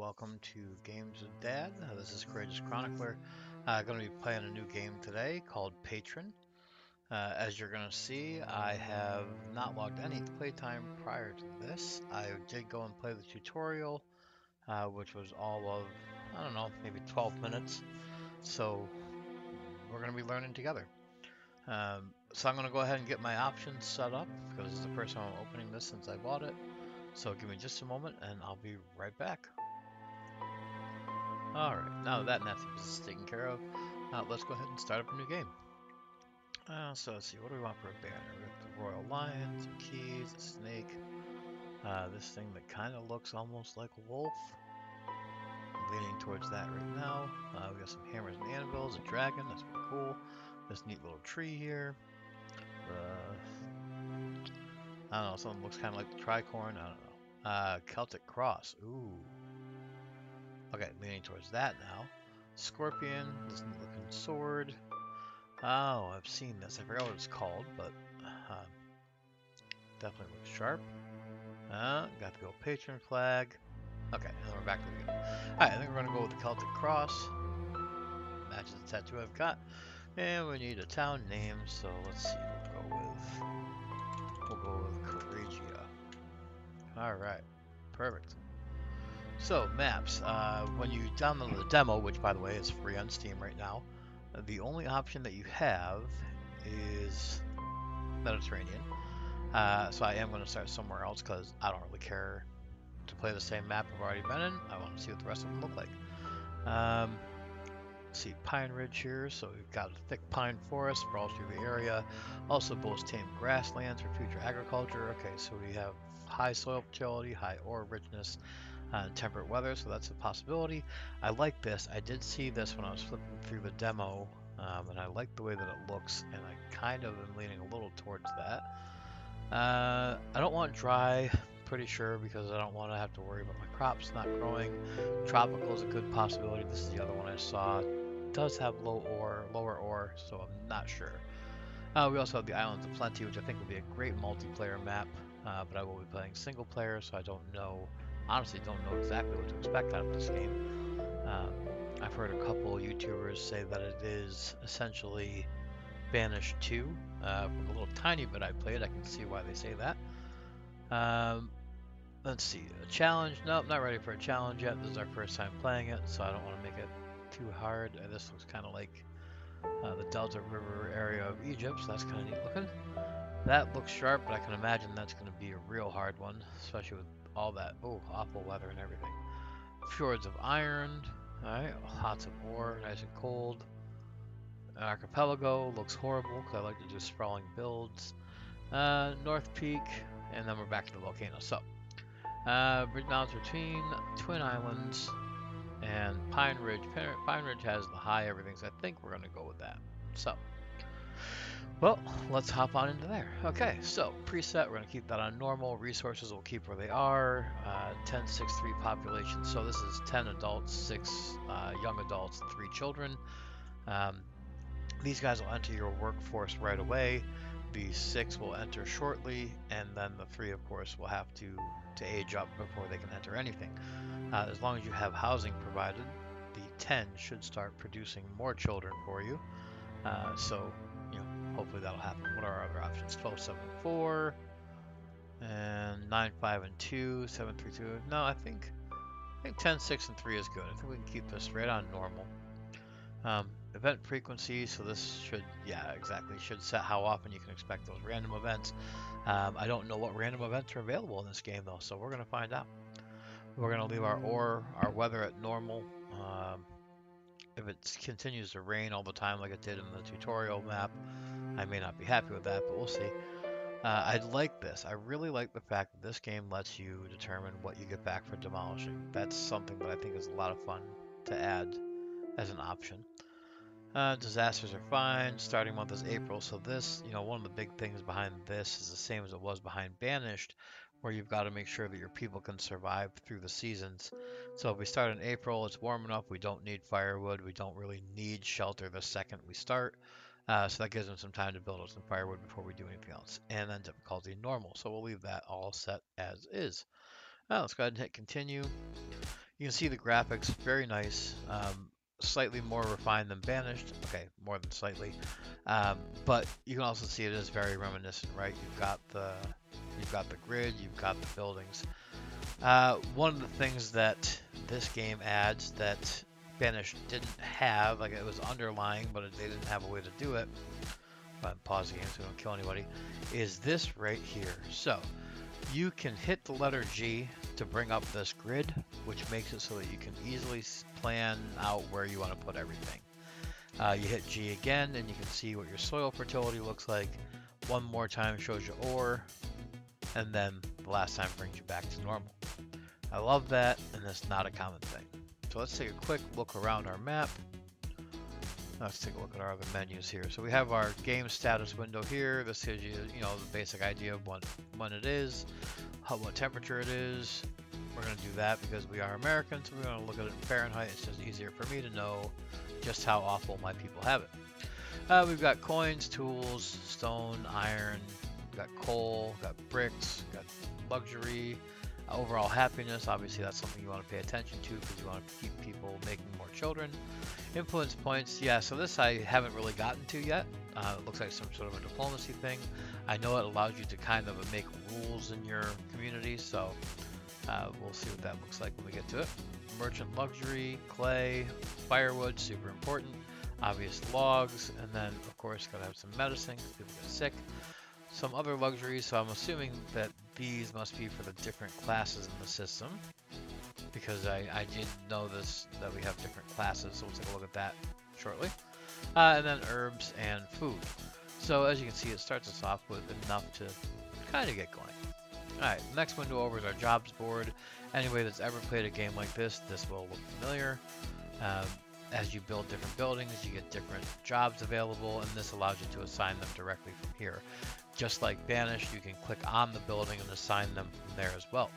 welcome to Games with Dad. This is Courageous Chronicler. Going to be playing a new game today called Patron. As you're going to see, I have not logged any playtime prior to this. I did go and play the tutorial, which was all of, I don't know, maybe 12 minutes. So we're going to be learning together. So I'm going to go ahead and get my options set up because this is the first time I'm opening this since I bought it. So give me just a moment and I'll be right back. Alright, now that Matthew is taken care of, let's go ahead and start up a new game. So let's see, what do we want for a banner? We have the Royal Lion, some keys, a snake, this thing that kind of looks almost like a wolf. I'm leaning towards that right now. We got some hammers and anvils, a dragon, that's pretty cool. This neat little tree here. I don't know, something looks kind of like the tricorn, I don't know. Celtic cross, ooh. Okay, leaning towards that now. Scorpion, this neat looking sword. Oh, I've seen this. I forgot what it's called, but definitely looks sharp. Got the old patron flag. Okay, and we're back to the beginning. Alright, I think we're going to go with the Celtic cross. Matches the tattoo I've got. And we need a town name, so let's see. We'll go with Couragia. Alright, perfect. So, maps. When you download the demo, which by the way is free on Steam right now, the only option that you have is Mediterranean. So I am going to start somewhere else because I don't really care to play the same map I've already been in. I want to see what the rest of them look like. Let's see, Pine Ridge here. So we've got a thick pine forest for all through the area. Also boasts tame grasslands for future agriculture. Okay, so we have high soil fertility, high ore richness, temperate weather, so that's a possibility. I like this. I did see this when I was flipping through the demo, and I like the way that it looks, and I kind of am leaning a little towards that. I don't want dry, pretty sure, because I don't want to have to worry about my crops not growing. Tropical is a good possibility. This is the other one I saw. It does have lower ore, so I'm not sure. We also have the Islands of Plenty, which I think will be a great multiplayer map, but I will be playing single player, so I don't know. Honestly, don't know exactly what to expect out of this game. I've heard a couple YouTubers say that it is essentially Banished 2. From the little tiny bit I played, I can see why they say that. Let's see, a challenge. Nope, not ready for a challenge yet. This is our first time playing it, so I don't want to make it too hard. This looks kind of like the Delta River area of Egypt, so that's kind of neat looking. That looks sharp, but I can imagine that's going to be a real hard one, especially with all that awful weather and everything. Fjords of Iron, alright, lots of ore, nice and cold. An archipelago looks horrible because I like to do sprawling builds. North Peak, and then we're back to the volcano. So, bridge mountains between Twin Islands and Pine Ridge. Pine Ridge has the high everything, so I think we're going to go with that. So, well, let's hop on into there. Okay, so preset, we're going to keep that on normal. Resources we'll keep where they are. 10, 6, 3 population. So this is 10 adults, 6 young adults, 3 children. These guys will enter your workforce right away. The 6 will enter shortly, and then the 3, of course, will have to age up before they can enter anything. As long as you have housing provided, the 10 should start producing more children for you. So, hopefully that'll happen. What are our other options? 12, 7, 4, and 9, 5, and 2, 7, 3, 2. No, I think 10, 6, and 3 is good. I think we can keep this right on normal. Event frequency, so this should, should set how often you can expect those random events. I don't know what random events are available in this game though, so we're going to find out. We're going to leave our weather at normal. If it continues to rain all the time like it did in the tutorial map, I may not be happy with that, but we'll see. I like this. I really like the fact that this game lets you determine what you get back for demolishing. That's something that I think is a lot of fun to add as an option. Disasters are fine. Starting month is April, so this, one of the big things behind this is the same as it was behind Banished, where you've got to make sure that your people can survive through the seasons. So if we start in April, it's warm enough. We don't need firewood. We don't really need shelter the second we start. So that gives them some time to build up some firewood before we do anything else. And then difficulty normal. So we'll leave that all set as is. Let's go ahead and hit continue. You can see the graphics, very nice. Slightly more refined than Banished. Okay, more than slightly. But you can also see it is very reminiscent, right? You've got the grid, you've got the buildings. One of the things that this game adds that Banished didn't have, like it was underlying, but they didn't have a way to do it. Pause the game so we don't kill anybody. Is this right here? So you can hit the letter G to bring up this grid, which makes it so that you can easily plan out where you want to put everything. You hit G again, and you can see what your soil fertility looks like. One more time shows you ore, and then the last time brings you back to normal. I love that, and it's not a common thing. So let's take a quick look around our map. Let's take a look at our other menus here. So we have our game status window here. This gives you, the basic idea of when it is, what temperature it is. We're going to do that because we are Americans. So we're going to look at it in Fahrenheit. It's just easier for me to know just how awful my people have it. We've got coins, tools, stone, iron, we've got coal, we've got bricks, we've got luxury, overall happiness. Obviously, that's something you want to pay attention to because you want to keep people making more children. Influence points, yeah, so this I haven't really gotten to yet. It looks like some sort of a diplomacy thing. I know it allows you to kind of make rules in your community, so we'll see what that looks like when we get to it. Merchant luxury, clay, firewood, super important. Obvious logs, and then of course gotta have some medicine because people get sick. Some other luxuries, so I'm assuming that these must be for the different classes in the system, because I didn't know that we have different classes, so we'll take a look at that shortly. And then herbs and food. So as you can see, it starts us off with enough to kind of get going. Alright, next window over is our jobs board. Anybody that's ever played a game like this will look familiar. As you build different buildings, you get different jobs available, and this allows you to assign them directly from here. Just like Banished, you can click on the building and assign them from there as well.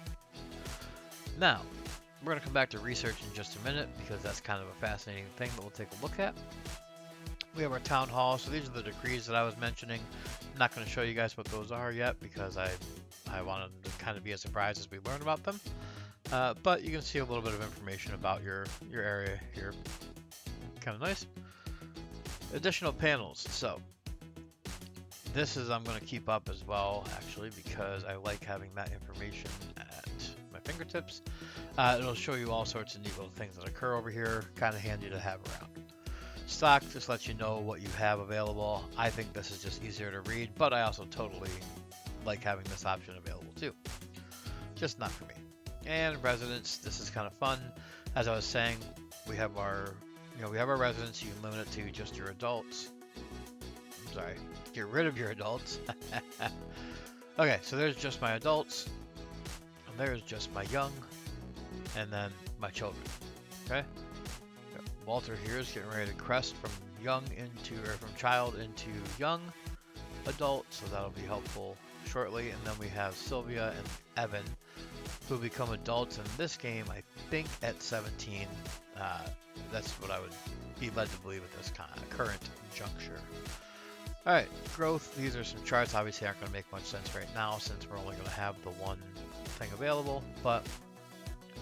Now, we're going to come back to research in just a minute because that's kind of a fascinating thing that we'll take a look at. We have our town hall, so these are the decrees that I was mentioning. I'm not going to show you guys what those are yet because I wanted them to kind of be a surprise as we learn about them. But you can see a little bit of information about your area here. Kind of nice. Additional panels. So this is I'm going to keep up as well, actually, because I like having that information at my fingertips. It'll show you all sorts of neat little things that occur over here. Kind of handy to have around. Stock just lets you know what you have available. I think this is just easier to read, but I also totally like having this option available too. Just not for me. And residents, this is kind of fun. As I was saying, we have our residents. You can limit it to just your adults. I'm sorry, get rid of your adults. Okay, so there's just my adults, and there's just my young, and then my children. Okay. Walter here is getting ready to crest from child into young adult, so that'll be helpful shortly. And then we have Sylvia and Evan, who become adults in this game, I think at 17. That's what I would be led to believe at this current juncture. Alright, growth. These are some charts. Obviously aren't going to make much sense right now since we're only going to have the one thing available, but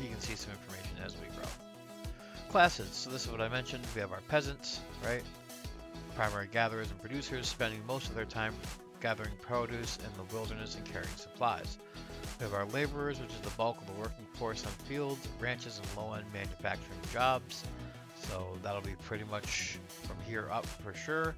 you can see some information as we grow. Classes. So this is what I mentioned. We have our peasants, right? Primary gatherers and producers, spending most of their time gathering produce in the wilderness and carrying supplies. We have our laborers, which is the bulk of the working force on fields, ranches, and low-end manufacturing jobs. So that'll be pretty much from here up for sure,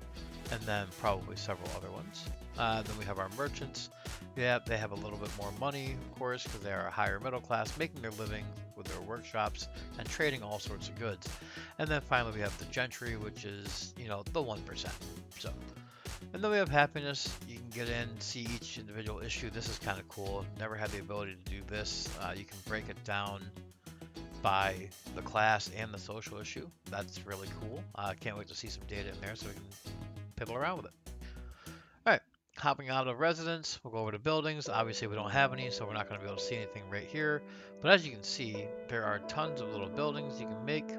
and then probably several other ones. Then we have our merchants. Yeah, they have a little bit more money, of course, because they are a higher middle class, making their living with their workshops and trading all sorts of goods. And then finally we have the gentry, which is, the 1%. So, and then we have happiness. You can get in, see each individual issue. This is kind of cool. Never had the ability to do this. You can break it down by the class and the social issue. That's really cool. Can't wait to see some data in there so we can piddle around with it. All right, hopping out of residence, we'll go over to buildings. Obviously we don't have any, so we're not going to be able to see anything right here. But as you can see, there are tons of little buildings you can make,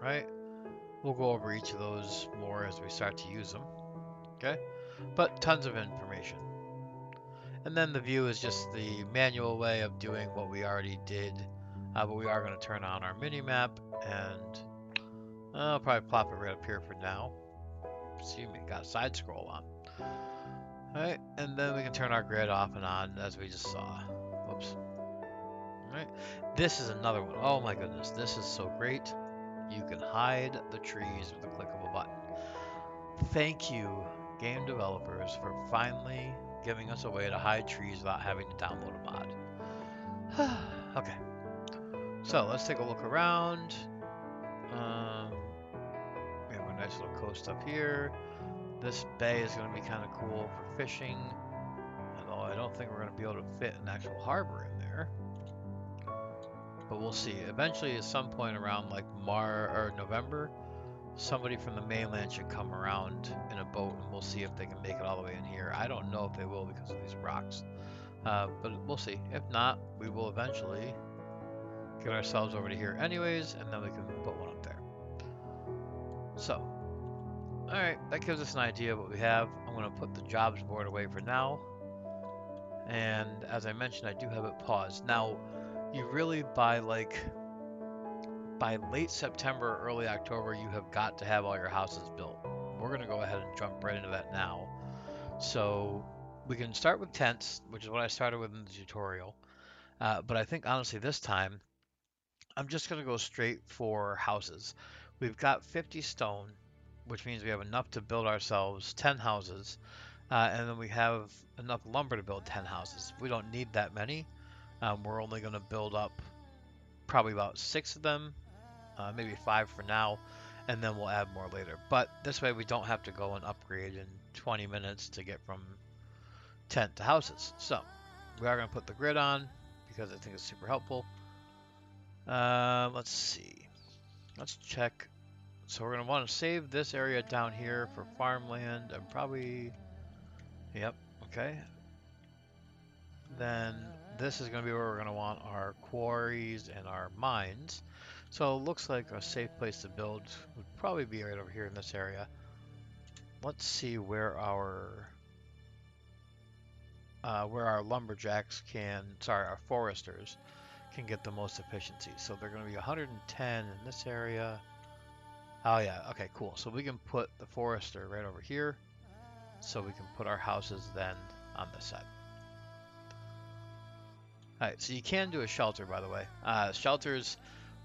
right? We'll go over each of those more as we start to use them, okay? But tons of information. And then the view is just the manual way of doing what we already did. But we are going to turn on our mini map, and I'll probably plop it right up here for now. See, we got side scroll on. Alright, and then we can turn our grid off and on as we just saw. Whoops. Alright, this is another one. Oh my goodness, this is so great. You can hide the trees with a click of a button. Thank you, game developers, for finally giving us a way to hide trees without having to download a mod. Okay, so let's take a look around. We have a nice little coast up here. This bay is going to be kind of cool for fishing, although I don't think we're going to be able to fit an actual harbor in there. But we'll see. Eventually, at some point around like November, somebody from the mainland should come around in a boat, and we'll see if they can make it all the way in here. I don't know if they will because of these rocks, but we'll see. If not, we will eventually get ourselves over to here anyways, and then we can put one up there. So, alright, that gives us an idea of what we have. I'm going to put the jobs board away for now. And as I mentioned, I do have it paused. Now, you really, by late September, early October, you have got to have all your houses built. We're going to go ahead and jump right into that now. So we can start with tents, which is what I started with in the tutorial. But I think honestly this time, I'm just going to go straight for houses. We've got 50 stone, which means we have enough to build ourselves 10 houses. And then we have enough lumber to build 10 houses. We don't need that many. We're only going to build up probably about 6 of them, maybe 5 for now, and then we'll add more later. But this way we don't have to go and upgrade in 20 minutes to get from tent to houses. So we are going to put the grid on because I think it's super helpful. Let's see. Let's check. So we're going to want to save this area down here for farmland and probably... Yep, okay. Then this is going to be where we're going to want our quarries and our mines. So it looks like a safe place to build would probably be right over here in this area. Let's see where our lumberjacks our foresters can get the most efficiency. So they're going to be 110 in this area. Oh yeah, okay, cool. So we can put the forester right over here. So we can put our houses then on this side. Alright, so you can do a shelter, by the way. Shelters,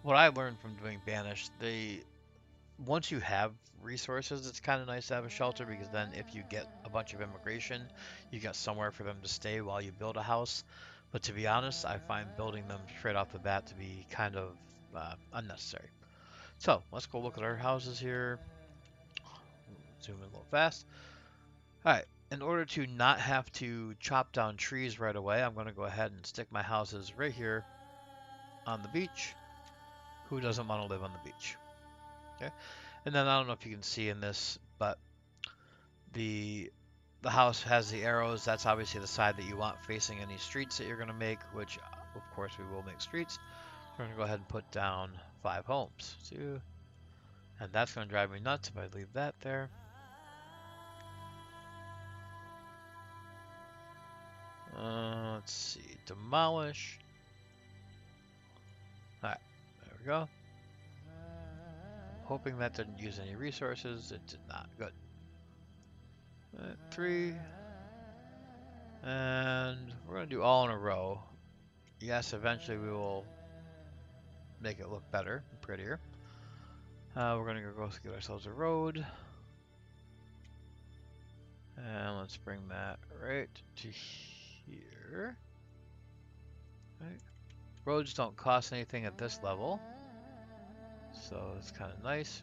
what I learned from doing Banished, once you have resources, it's kind of nice to have a shelter because then if you get a bunch of immigration, you got somewhere for them to stay while you build a house. But to be honest, I find building them straight off the bat to be kind of unnecessary. So let's go look at our houses here. Zoom in a little fast. Alright, in order to not have to chop down trees right away, I'm going to go ahead and stick my houses right here on the beach. Who doesn't want to live on the beach? Okay, and then I don't know if you can see in this, but the house has the arrows. That's obviously the side that you want facing any streets that you're going to make, which of course we will make streets. We're going to go ahead and put down 5 homes. 2, and that's going to drive me nuts if I leave that there. Let's see, demolish. Alright, there we go. Hoping that didn't use any resources. It did not. Good. 3. And we're going to do all in a row. Yes, eventually we will make it look better and prettier. We're going to go get ourselves a road. And let's bring that right to here. Right. Roads don't cost anything at this level, so it's kind of nice.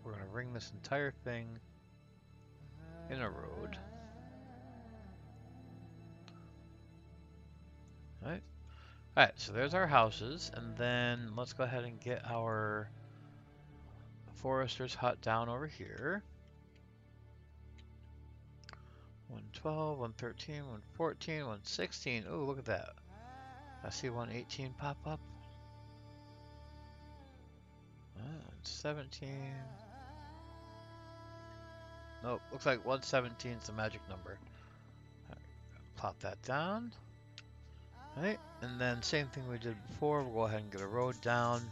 We're going to ring this entire thing in a road. Alright. Alright, so there's our houses, and then let's go ahead and get our forester's hut down over here. 112, 113, 114, 116. Oh, look at that. I see 118 pop up. 17. Nope, looks like 117 is the magic number. plop that down. Right, and then same thing we did before. We'll go ahead and get a road down.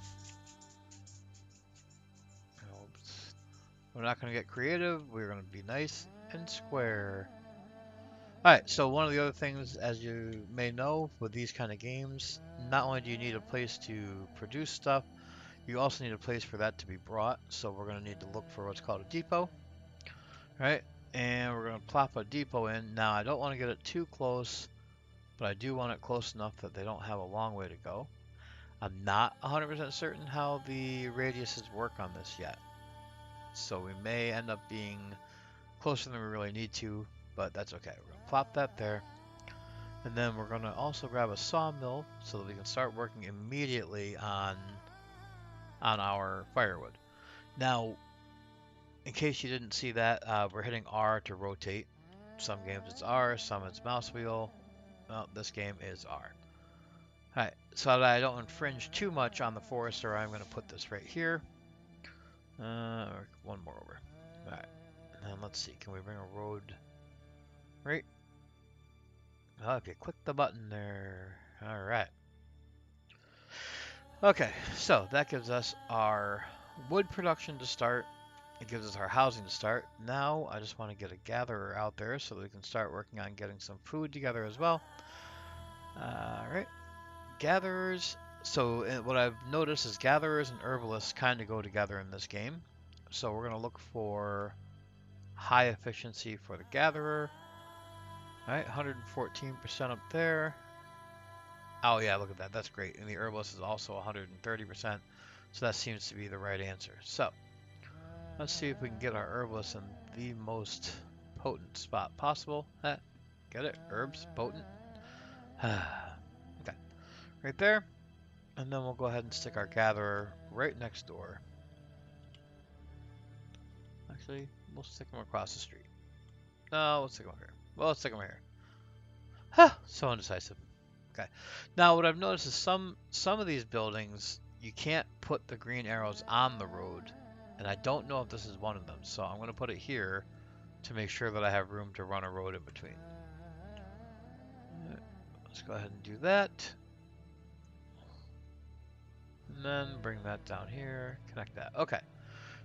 Oops. We're not going to get creative. We're going to be nice and square. Alright, so one of the other things, as you may know, with these kind of games, not only do you need a place to produce stuff, you also need a place for that to be brought. So we're going to need to look for what's called a depot. Right, and we're going to plop a depot in. Now, I don't want to get it too close, but I do want it close enough that they don't have a long way to go. I'm not 100% certain how the radiuses work on this yet. So we may end up being closer than we really need to, but that's okay. We're going to plop that there. And then we're going to also grab a sawmill so that we can start working immediately on our firewood. Now, in case you didn't see that, we're hitting R to rotate. Some games it's R, some it's mouse wheel. Well, this game is R. Alright, so that I don't infringe too much on the forester, I'm going to put this right here. One more over. Alright, and then let's see, can we bring a road right? Oh, if you click the button there. Alright. Okay, so that gives us our wood production to start. It gives us our housing to start. Now, I just want to get a gatherer out there so that we can start working on getting some food together as well. Alright. Gatherers. So what I've noticed is gatherers and herbalists kind of go together in this game. So we're going to look for high efficiency for the gatherer. Alright, 114% up there. Oh yeah, look at that. That's great. And the herbalist is also 130%. So that seems to be the right answer. So let's see if we can get our herbalist in the most potent spot possible. Get it? Herbs? Potent? Okay. Right there. And then we'll go ahead and stick our gatherer right next door. Actually, we'll stick him across the street. No, we'll stick him over here. Well, let's stick him here. So indecisive. Okay. Now, what I've noticed is some of these buildings, you can't put the green arrows on the road. And I don't know if this is one of them. So I'm going to put it here to make sure that I have room to run a road in between. Let's go ahead and do that. And then bring that down here, connect that. Okay,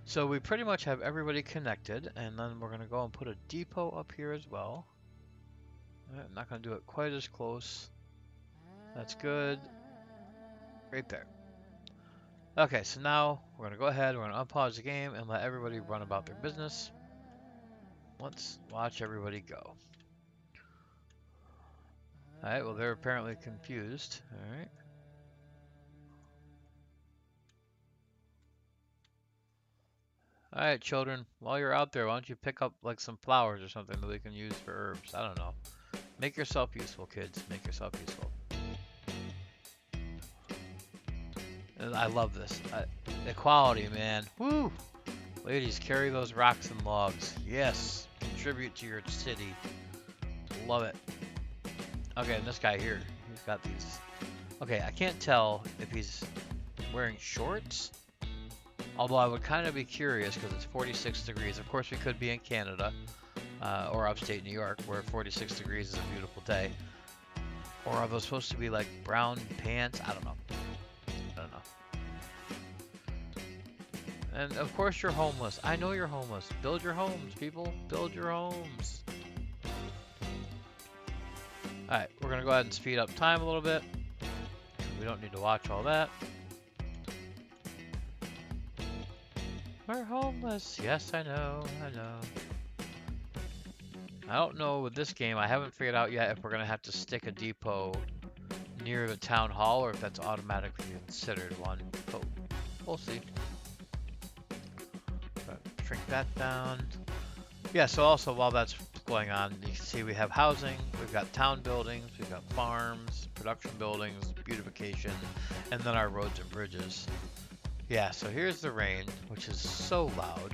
so we pretty much have everybody connected, and then we're going to go and put a depot up here as well. I'm not going to do it quite as close. That's good. Right there. Okay, so now we're going to go ahead, we're going to unpause the game and let everybody run about their business. Let's watch everybody go. Alright, well they're apparently confused. Alright. Alright, children, while you're out there, why don't you pick up like some flowers or something that we can use for herbs? I don't know. Make yourself useful, kids. Make yourself useful. And I love this. Equality, man. Woo! Ladies, carry those rocks and logs. Yes. Contribute to your city. Love it. Okay, and this guy here, he's got these. Okay, I can't tell if he's wearing shorts. Although I would kind of be curious because it's 46 degrees. Of course, we could be in Canada or upstate New York where 46 degrees is a beautiful day. Or are those supposed to be like brown pants? I don't know. And of course you're homeless. I know you're homeless. Build your homes, people. Build your homes. Alright, we're going to go ahead and speed up time a little bit. We don't need to watch all that. We're homeless. Yes, I know. I know. I don't know with this game. I haven't figured out yet if we're going to have to stick a depot near the town hall or if that's automatically considered one. But we'll see. Shrink that down. Yeah, so also while that's going on, you can see we have housing, we've got town buildings, we've got farms, production buildings, beautification, and then our roads and bridges. Yeah, so here's the rain, which is so loud.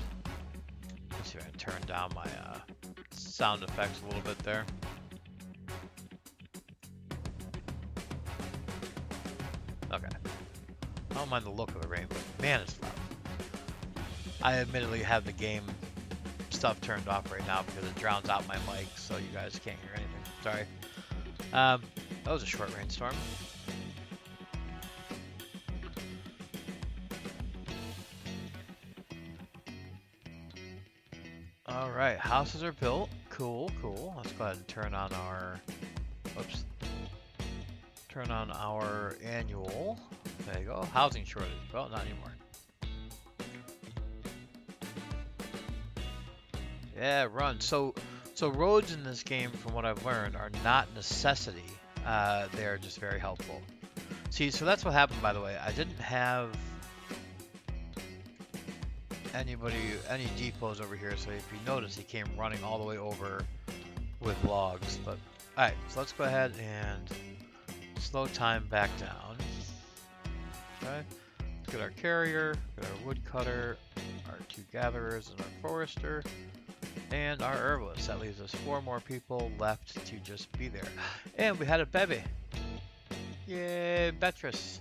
Let's see if I can turn down my sound effects a little bit there. Okay. I don't mind the look of the rain, but man, it's loud. I admittedly have the game stuff turned off right now because it drowns out my mic, so you guys can't hear anything. Sorry. Um, that was a short rainstorm. All right, houses are built. Cool, cool. Let's go ahead and turn on our, whoops, turn on our annual. There you go. Housing shortage. Well, not anymore. Yeah, run. So roads in this game, from what I've learned, are not necessity. They're just very helpful. See, so that's what happened, by the way. I didn't have any depots over here, so if you notice, he came running all the way over with logs. But all right, so let's go ahead and slow time back down. Okay, let's get our carrier, get our woodcutter, our 2 gatherers, and our forester, and our herbalist. That leaves us 4 more people left to just be there. And we had a baby. Yay, Beatrice.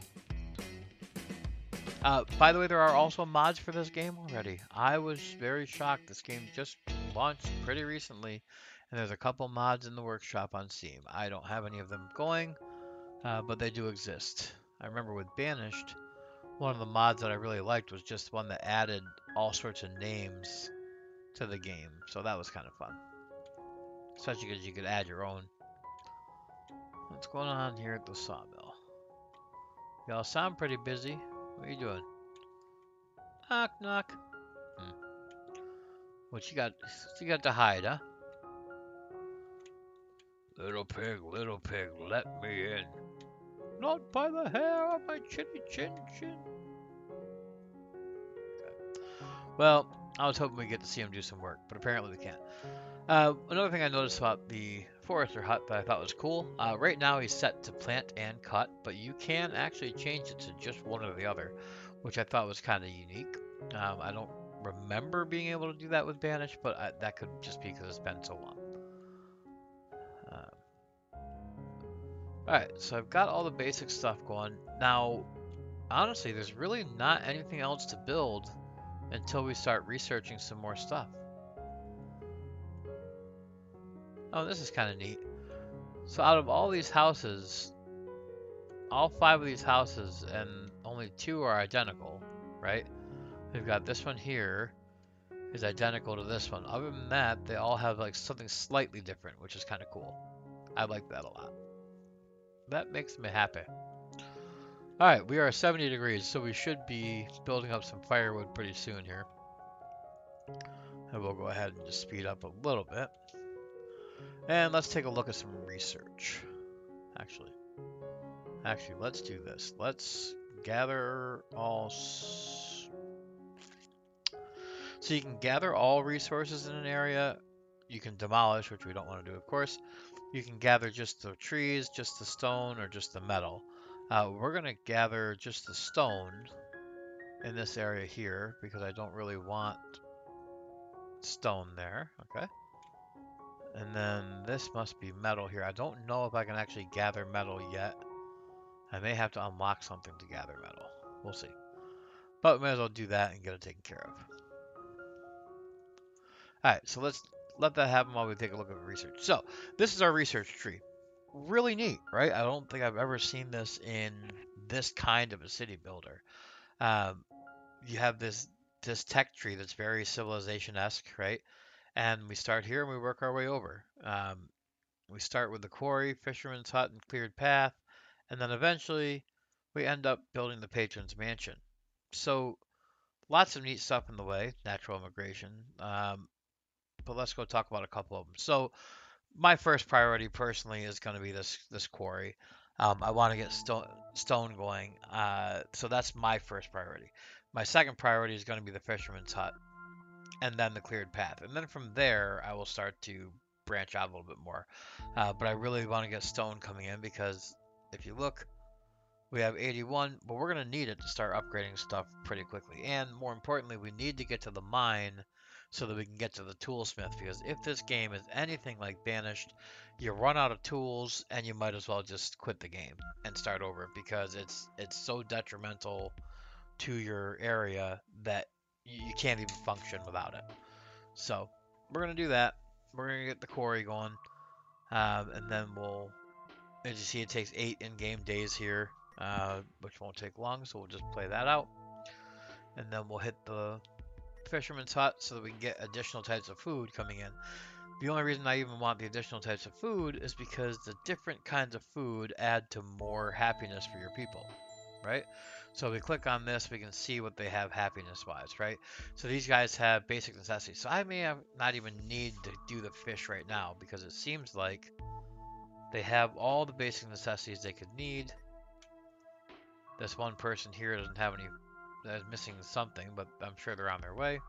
By the way, there are also mods for this game already. I was very shocked. This game just launched pretty recently, and there's a couple mods in the workshop on Steam. I don't have any of them going, but they do exist. I remember with Banished, one of the mods that I really liked was just one that added all sorts of names to the game, so that was kind of fun. Especially because you could add your own. What's going on here at the sawmill? Y'all sound pretty busy. What are you doing? Knock, knock. What you got? What you got to hide, huh? Little pig, let me in. Not by the hair on my chinny chin chin. Okay. Well, I was hoping we get to see him do some work, but apparently we can't. Another thing I noticed about the forester hut that I thought was cool. Right now he's set to plant and cut, but you can actually change it to just one or the other, which I thought was kind of unique. I don't remember being able to do that with Banish, but that could just be because it's been so long. Alright, so I've got all the basic stuff going. Now, honestly, there's really not anything else to build until we start researching some more stuff. Oh, this is kind of neat. So out of all these houses, all 5 of these houses, and only 2 are identical, right? We've got this one here is identical to this one. Other than that, they all have like something slightly different, which is kind of cool. I like that a lot. That makes me happy. Alright, we are 70 degrees, so we should be building up some firewood pretty soon here. And we'll go ahead and just speed up a little bit. And let's take a look at some research. Actually, let's do this. Let's gather all... So you can gather all resources in an area. You can demolish, which we don't want to do, of course. You can gather just the trees, just the stone, or just the metal. We're going to gather just the stone in this area here because I don't really want stone there. Okay. And then this must be metal here. I don't know if I can actually gather metal yet. I may have to unlock something to gather metal. We'll see. But we may as well do that and get it taken care of. Alright, so let's let that happen while we take a look at the research. So, this is our research tree. Really neat, right? I don't think I've ever seen this in this kind of a city builder. You have this tech tree that's very civilization-esque, right? And we start here and we work our way over. We start with the quarry, fisherman's hut, and cleared path, and then eventually we end up building the patron's mansion. So lots of neat stuff in the way, natural immigration. But let's go talk about a couple of them. So my first priority personally is going to be this quarry. I want to get stone going. So that's my first priority. My second priority is going to be the fisherman's hut, and then the cleared path. And then from there, I will start to branch out a little bit more. But I really want to get stone coming in because if you look, we have 81, but we're going to need it to start upgrading stuff pretty quickly. And more importantly, we need to get to the mine so that we can get to the toolsmith, because if this game is anything like Banished, you run out of tools and you might as well just quit the game and start over because it's so detrimental to your area that you can't even function without it. So we're going to do that. We're going to get the quarry going, and then we'll As you see, it takes 8 in-game days here, which won't take long, so we'll just play that out. And then we'll hit the fisherman's hut so that we can get additional types of food coming in. The only reason I even want the additional types of food is because the different kinds of food add to more happiness for your people, right? So we click on this, we can see what they have happiness-wise, right? So these guys have basic necessities. So I may have not even need to do the fish right now because it seems like they have all the basic necessities they could need. This one person here doesn't have any, is missing something, but I'm sure they're on their way.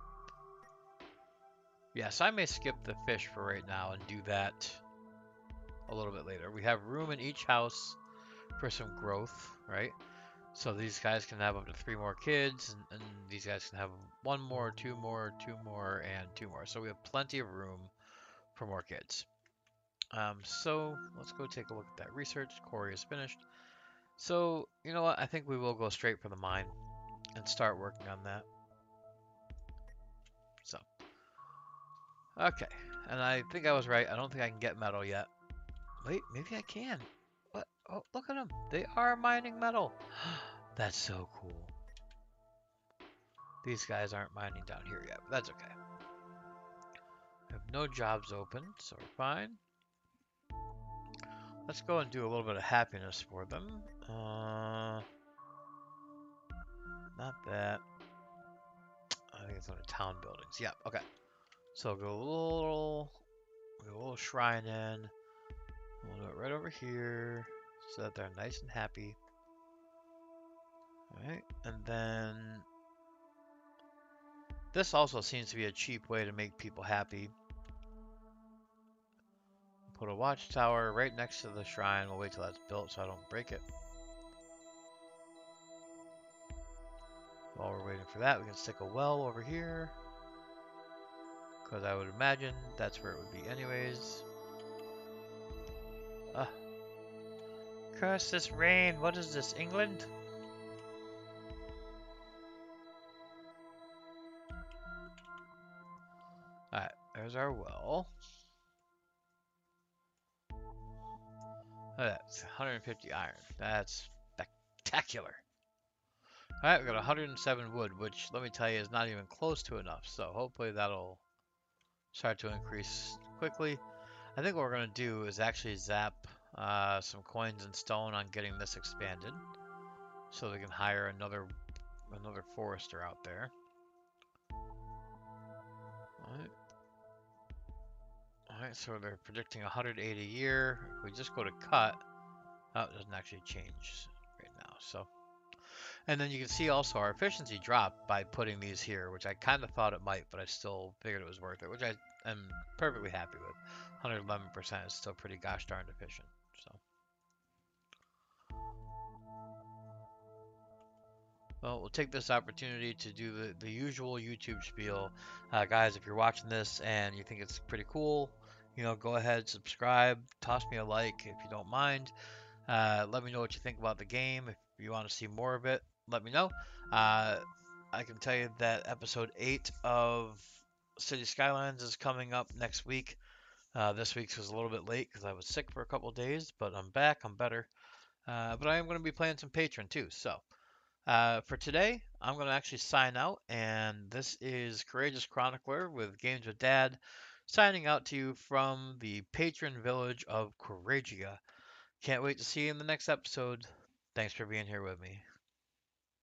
Yes, I may skip the fish for right now and do that a little bit later. We have room in each house for some growth, right? So these guys can have up to 3 more kids, and these guys can have 1 more, 2 more, 2 more, and 2 more. So we have plenty of room for more kids. So let's go take a look at that research. Corey is finished. So, you know what? I think we will go straight for the mine and start working on that. So, okay. And I think I was right. I don't think I can get metal yet. Wait, maybe I can. What? Oh, look at them. They are mining metal. That's so cool. These guys aren't mining down here yet, but that's okay. I have no jobs open, so we're fine. Let's go and do a little bit of happiness for them. Not that. I think it's under town buildings. Yeah, okay. So go a little shrine in. We'll do it right over here so that they're nice and happy. Alright, and then this also seems to be a cheap way to make people happy. Put a watchtower right next to the shrine. We'll wait till that's built so I don't break it. While we're waiting for that, we can stick a well over here. Because I would imagine that's where it would be anyways. Curse this rain. What is this, England? Alright, there's our well. That's 150 iron. That's spectacular. Alright, we got 107 wood, which, let me tell you, is not even close to enough. So hopefully that'll start to increase quickly. I think what we're going to do is actually zap some coins and stone on getting this expanded. So we can hire another forester out there. Alright. Alright, so they're predicting 180 a year. If we just go to cut, oh, it doesn't actually change right now. So, and then you can see also our efficiency dropped by putting these here, which I kind of thought it might, but I still figured it was worth it, which I am perfectly happy with. 111% is still pretty gosh darn efficient. So, well, we'll take this opportunity to do the usual YouTube spiel. Guys, if you're watching this and you think it's pretty cool, go ahead, subscribe, toss me a like if you don't mind. Let me know what you think about the game. If you want to see more of it, let me know. I can tell you that episode 8 of City Skylines is coming up next week. This week's was a little bit late because I was sick for a couple days, but I'm back. I'm better. But I am going to be playing some Patron too. So for today, I'm going to actually sign out. And this is Courageous Chronicler with Games with Dad signing out to you from the Patron village of Couragia. Can't wait to see you in the next episode. Thanks for being here with me.